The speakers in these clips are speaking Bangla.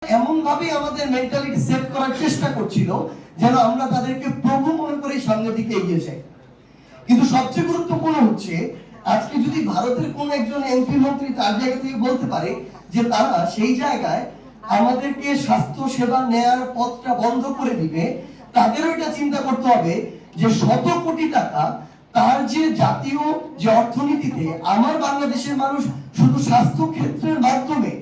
এমন ভাবে আমাদের মেন্টালিটি সেট করার চেষ্টা করছিল যেন আমরা তাদেরকে প্রভু মনে করে সামনের দিকে এগিয়ে যাই। কিন্তু সবচেয়ে গুরুত্বপূর্ণ হচ্ছে আজকে যদি ভারতের কোন একজন এমপি মন্ত্রী তার জায়গা থেকে বলতে পারে যে তারা সেই জায়গায় আমাদেরকে স্বাস্থ্য সেবা নেয়ার পথটা বন্ধ করে দিবে, তাদেরও এটা চিন্তা করতে হবে যে শত কোটি টাকা তার যে জাতীয় যে অর্থনীতিতে আমার বাংলাদেশের মানুষ শুধু স্বাস্থ্য ক্ষেত্রের মাধ্যমে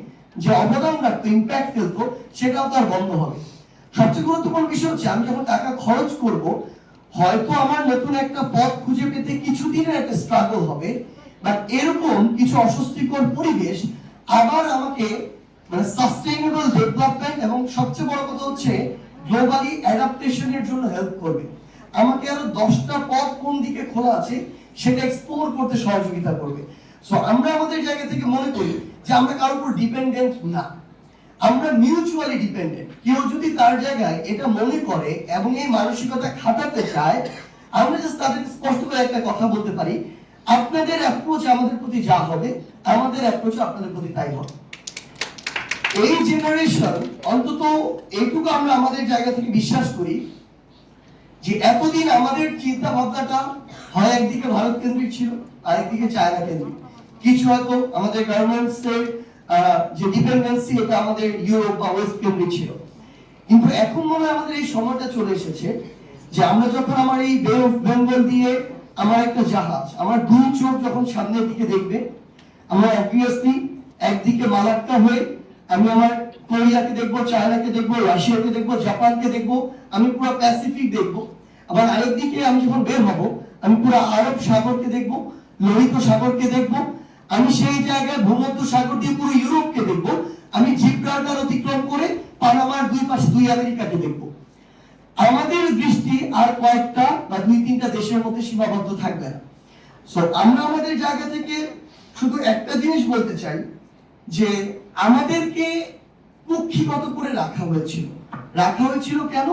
যে অবদান রাখতো, ইম্প্যাক্ট ফেলতো, সেটাও তার বন্ধ হবে। সবচেয়ে গুরুত্বপূর্ণ বিষয় হচ্ছে আমি যখন টাকা খরচ করব, হয়তো আমার নতুন একটা পথ খুঁজে পেতে কিছুদিনের একটা স্ট্রাগল হবে, বাট এরকম কিছু অস্বস্তিকর পরিবেশ আবার আমাকে মানে সাস্টেইনেবল ডেভেলপমেন্ট এবং সবচেয়ে বড় কথা হচ্ছে গ্লোবালি অ্যাডাপ্টেশনের জন্য হেল্প করবে। আমাকে আরো 10টা পথ কোন দিকে খোলা আছে সেটা এক্সপ্লোর করতে সহযোগিতা করবে। সো আমরা আমাদের জায়গা থেকে মনে করি যে আমরা কারোর উপর ডিপেন্ডেন্ট না, আমরা মিউচুয়ালি ডিপেন্ডেন্ট। কেউ যদি তার জায়গায় এটা মনে করে এবং এই মানসিকতা খাটাতে চায়, আমরা জাস্ট তাদের স্পষ্ট করে একটা কথা বলতে পারি, আপনাদের অ্যাপ্রোচ আমাদের প্রতি যা হবে, আমাদের অ্যাপ্রোচ আপনাদের প্রতি তাই হবে। এই জেনারেশন অন্তত এইটুকু আমরা আমাদের জায়গা থেকে বিশ্বাস করি যে এতদিন আমাদের চিন্তা ভাবনাটা হয় একদিকে ভারত কেন্দ্রিক ছিল, আরেকদিকে চায়না কেন্দ্রিক। কিছু হয়তো আমাদের গার্মেন্টস এর যে ডিপেন্ডেন্সি এটা আমাদের ইউরোপ বা ওয়েস্ট কেন্দ্রিক ছিল। কিন্তু এখন মনে হয় আমাদের এই সময়টা চলে এসেছে যে আমরা যখন আমার এই বে অফ বেঙ্গল দিয়ে আমার একটা জাহাজ আমার দুই চোখ যখন সামনের দিকে দেখবে, আমরা অবভিয়াসলি একদিকে মালাক্কা হয়ে আমি আমার কোরিয়াকে দেখবো, চায়নাকে দেখবো, রাশিয়াকে দেখবো, জাপানকে দেখবো, আমি পুরো প্যাসিফিক দেখবো। আবার আরেকদিকে আমি যখন বের হব, আমি পুরো আরব সাগরকে দেখবো, লোহিত সাগরকে দেখবো, আমি সেই জায়গায় ভূমধ্য সাগর দিয়ে পুরো ইউরোপকে দেখবো, আমি জিব্রাল্টার অতিক্রম করে পানামার দুই পাশে দুই আমেরিকাকে দেখবো। আমাদের দৃষ্টি আর কয়েকটা বা 2-3টা দেশের মধ্যে সীমাবদ্ধ থাকবে না। সো আমরা আমাদের জায়গা থেকে শুধু একটা জিনিস বলতে চাই যে আমাদেরকে কুক্ষিগত করে রাখা হয়েছিল কেন?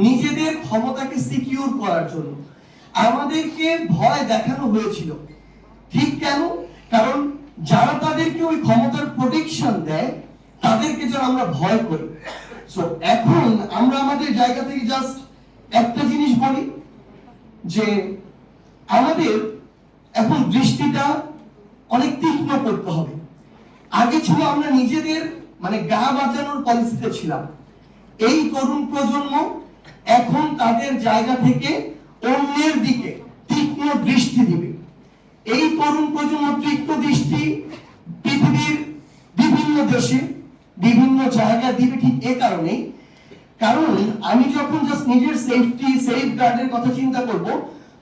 নিজেদের ক্ষমতাকে সিকিউর করার জন্য আমাদেরকে ভয় দেখানো হয়েছিল। ঠিক কেন? কারণ যারা তাদেরকে ওই ক্ষমতার প্রোটেকশন দেয় তাদেরকে যেন আমরা ভয় করি। সো এখন আমরা আমাদের জায়গা থেকে জাস্ট একটা জিনিস বলি যে আমাদের এখন দৃষ্টিটা অনেক তীক্ষ্ণ করতে হবে। আগে ছিল আমরা নিজেদের মানে গা বাঁচানোর পলিসিতে ছিলাম, এই তরুণ প্রজন্ম এখন তাদের জায়গা থেকে অন্যের দিকে তীক্ষ্ণ দৃষ্টি দিবে। এই তরুণ প্রজন্ম তীক্ষ্ণ দৃষ্টি পৃথিবীর বিভিন্ন দেশে বিভিন্ন জায়গা দিবে ঠিক এ কারণেই, কারণ আমি যখন জাস্ট নিজের সেফটি সেফ গার্ডের কথা চিন্তা করব,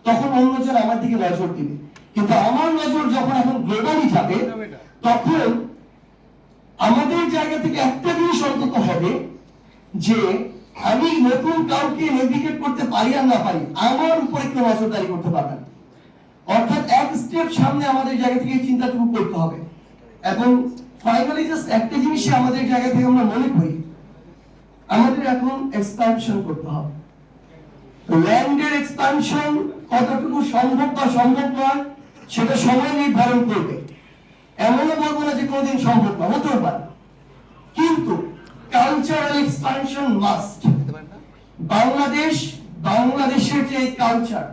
তখন অন্যজন আমার দিকে নজর দিবে। কিন্তু আমার নজর যখন এখন গ্লোবালি যাবে, তখন আমাদের জায়গা থেকে একটা জিনিস অন্তত হবে যে আমি নতুন কাউকে নেভিগেট করতে পারি আর না পারি, আমার উপরে কেউ নজরদারি করতে পারবে না। অর্থাৎ এক স্টেপ সামনে আমাদের জায়গা থেকে চিন্তাটুকু করতে হবে। এবং ফাইনালি জাস্ট একটা জিনিস আমাদের জায়গা থেকে আমরা মনে করি, আমাদের এখন এক্সপ্যানশন করতে হবে। ল্যান্ডের এক্সপ্যানশন কতটুকু সম্ভব বা সম্ভব নয় সেটা সময় নির্ধারণ করবে। এমনও বলবো না যে কোনোদিন সম্ভব না, হতেও পারে, কিন্তু কালচারাল এক্সপ্যানশন মাস্ট। বাংলাদেশের যে কালচার,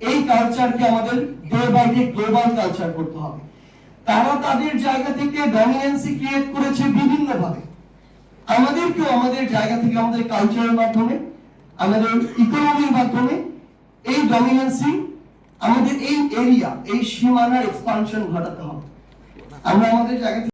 এই কালচারকে আমাদের day by day global culture করতে হবে। তারা তাদের জায়গা থেকে ডমিনেন্সি ক্রিয়েট করেছে বিভিন্ন ভাবে, আমাদেরকেও আমাদের জায়গা থেকে আমাদের কালচারের মাধ্যমে, আমাদের ইকোনমির মাধ্যমে এই ডমিনেন্সি আমাদের এই এরিয়া, এই সীমানার এক্সপানশন ঘটাতে হবে। আমরা আমাদের জায়গা